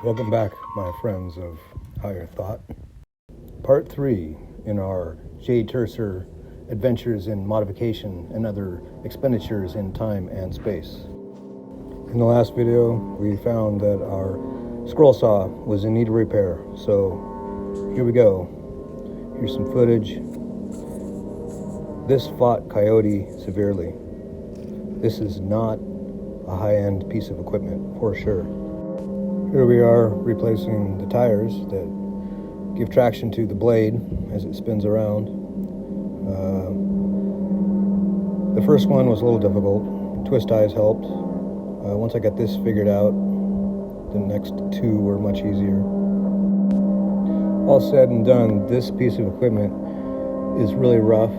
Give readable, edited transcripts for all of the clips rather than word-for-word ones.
Welcome back, my friends of higher thought. Part 3 in our Turser adventures in modification and other expenditures in time and space. In the last video, we found that our scroll saw was in need of repair, so here we go. Here's some footage. This fought Coyote severely. This is not a high-end piece of equipment, for sure. Here we are replacing the tires that give traction to the blade as it spins around. The first one was a little difficult. Twist ties helped. Once I got this figured out, the next two were much easier. All said and done, this piece of equipment is really rough,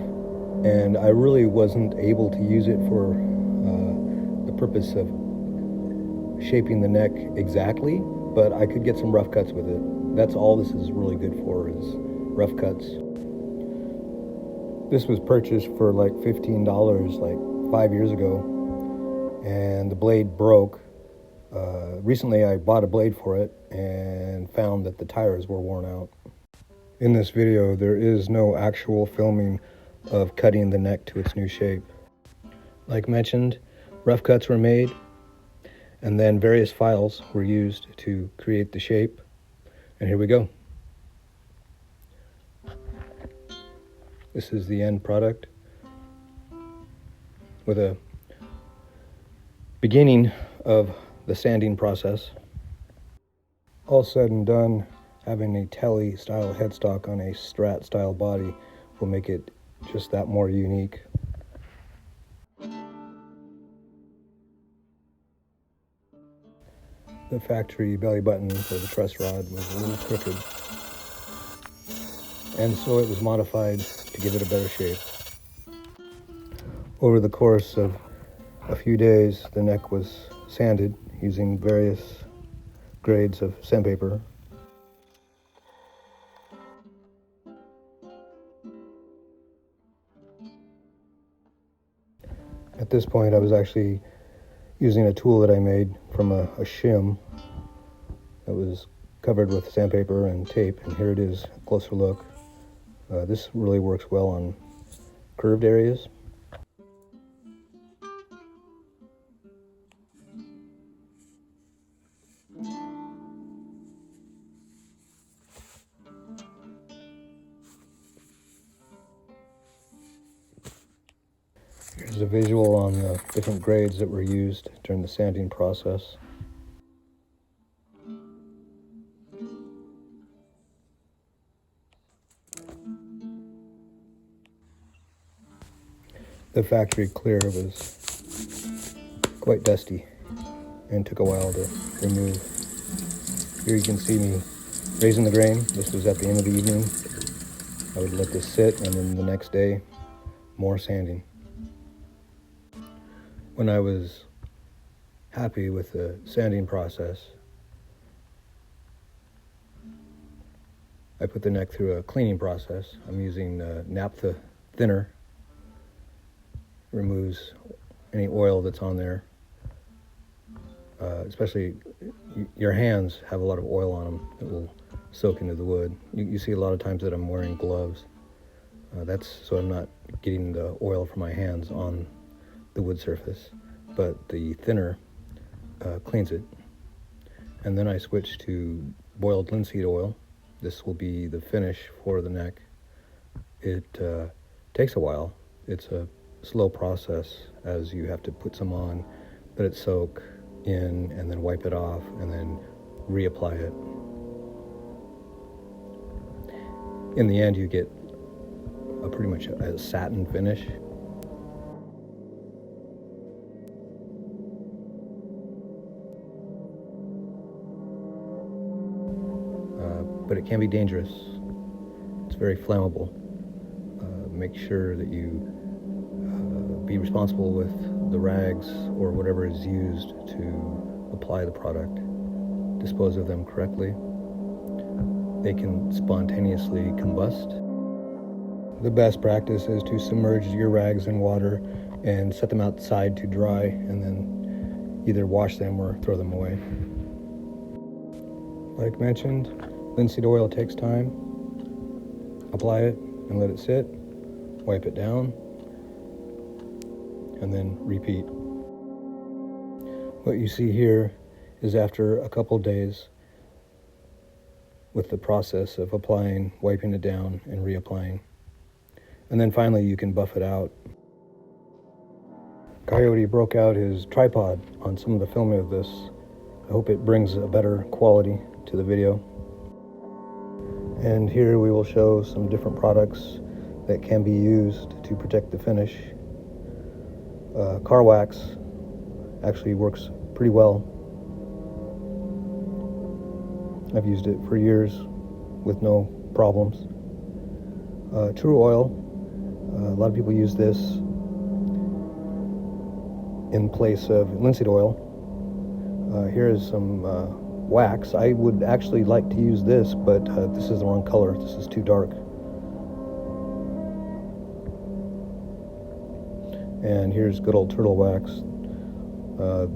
and I really wasn't able to use it for the purpose of shaping the neck exactly, but I could get some rough cuts with it. That's all this is really good for, is rough cuts. This was purchased for like $15 like 5 years ago, and the blade broke. Recently I bought a blade for it and found that the tires were worn out. In this video there is no actual filming of cutting the neck to its new shape. Like mentioned, rough cuts were made, and then various files were used to create the shape. And here we go. This is the end product, with a beginning of the sanding process. All said and done, having a telly style headstock on a Strat style body will make it just that more unique. The factory belly button for the truss rod was a little crooked, and so it was modified to give it a better shape. Over the course of a few days, the neck was sanded using various grades of sandpaper. At this point, I was actually using a tool that I made from a shim that was covered with sandpaper and tape, and here it is, a closer look. This really works well on curved areas. Here's a visual on the different grades that were used during the sanding process. The factory clear was quite dusty and took a while to remove. Here you can see me raising the grain. This was at the end of the evening. I would let this sit, and then the next day, more sanding. When I was happy with the sanding process, I put the neck through a cleaning process. I'm using naphtha thinner. Removes any oil that's on there. Especially your hands have a lot of oil on them that will soak into the wood. You see a lot of times that I'm wearing gloves. That's so I'm not getting the oil from my hands on the wood surface, but the thinner cleans it. And then I switch to boiled linseed oil. This will be the finish for the neck. It takes a while. It's a slow process, as you have to put some on, let it soak in, and then wipe it off, and then reapply it. In the end, you get a pretty much a satin finish. But it can be dangerous. It's very flammable. Make sure that you be responsible with the rags or whatever is used to apply the product. Dispose of them correctly. They can spontaneously combust. The best practice is to submerge your rags in water and set them outside to dry, and then either wash them or throw them away. Like mentioned, linseed oil takes time. Apply it and let it sit. Wipe it down. And then repeat. What you see here is after a couple days with the process of applying, wiping it down, and reapplying. And then finally you can buff it out. Coyote broke out his tripod on some of the filming of this. I hope it brings a better quality to the video. And here we will show some different products that can be used to protect the finish. Car wax actually works pretty well. I've used it for years with no problems. True oil, a lot of people use this in place of linseed oil. Here is some wax. I would actually like to use this, but this is the wrong color. This is too dark. And here's good old turtle wax.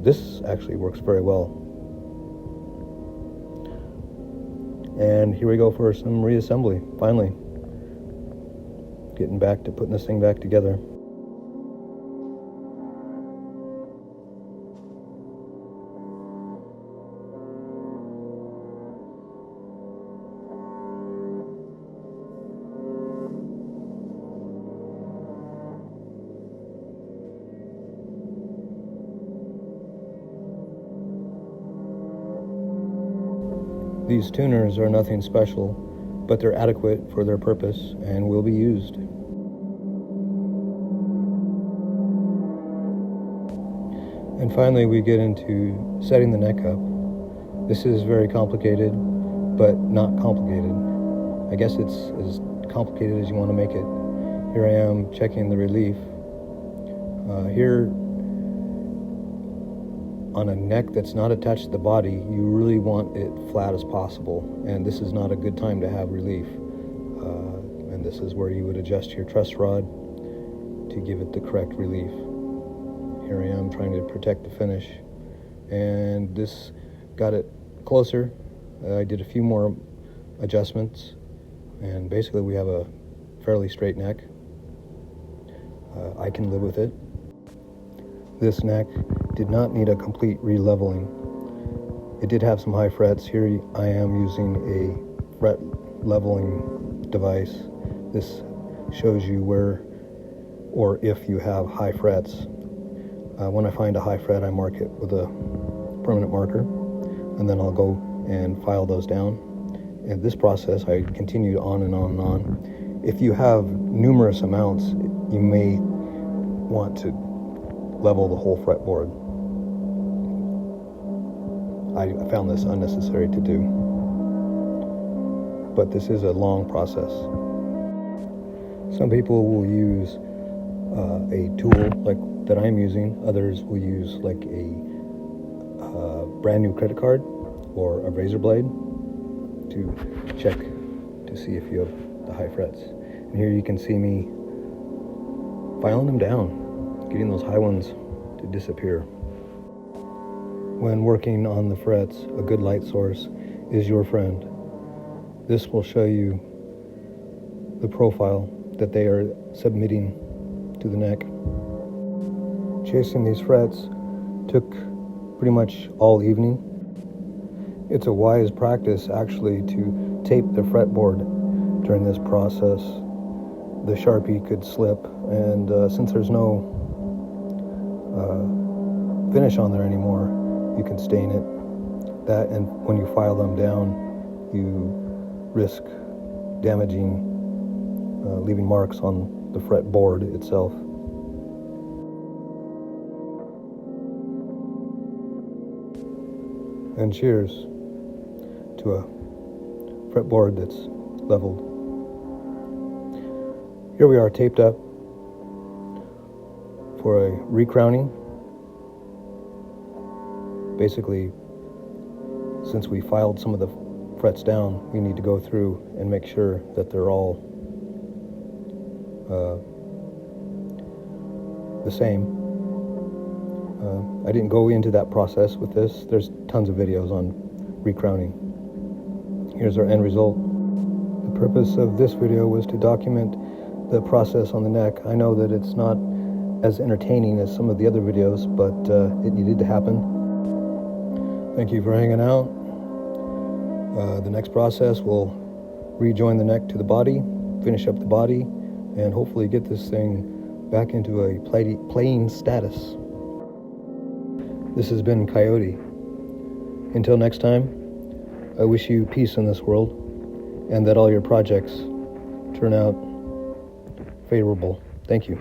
This actually works very well. And here we go for some reassembly, finally. Getting back to putting this thing back together. These tuners are nothing special, but they're adequate for their purpose and will be used. And finally we get into setting the neck up. This is very complicated, but not complicated. I guess it's as complicated as you want to make it. Here I am checking the relief. Here on a neck that's not attached to the body, you really want it flat as possible, and this is not a good time to have relief. And this is where you would adjust your truss rod to give it the correct relief. Here I am trying to protect the finish, and this got it closer. I did a few more adjustments, and basically we have a fairly straight neck. I can live with it. This neck did not need a complete re-leveling. It did have some high frets. Here I am using a fret leveling device. This shows you where or if you have high frets. When I find a high fret, I mark it with a permanent marker, and then I'll go and file those down. And this process I continued on and on and on. If you have numerous amounts, you may want to level the whole fretboard. I found this unnecessary to do, but this is a long process. Some people will use a tool like that I'm using. Others will use like a brand new credit card or a razor blade to check to see if you have the high frets. And here you can see me filing them down, getting those high ones to disappear. When working on the frets, a good light source is your friend. This will show you the profile that they are submitting to the neck. Chasing these frets took pretty much all evening. It's a wise practice actually to tape the fretboard during this process. The Sharpie could slip, and since there's no finish on there anymore, you can stain it. That, and when you file them down, you risk damaging, leaving marks on the fretboard itself. And cheers to a fretboard that's leveled. Here we are taped up for a recrowning. Basically, since we filed some of the frets down, we need to go through and make sure that they're all the same. I didn't go into that process with this. There's tons of videos on recrowning. here's our end result. The purpose of this video was to document the process on the neck. I know that it's not as entertaining as some of the other videos, but it needed to happen. Thank you for hanging out. The next process will rejoin the neck to the body, finish up the body, and hopefully get this thing back into a playing status. This has been Coyote. Until next time, I wish you peace in this world, and that all your projects turn out favorable. Thank you.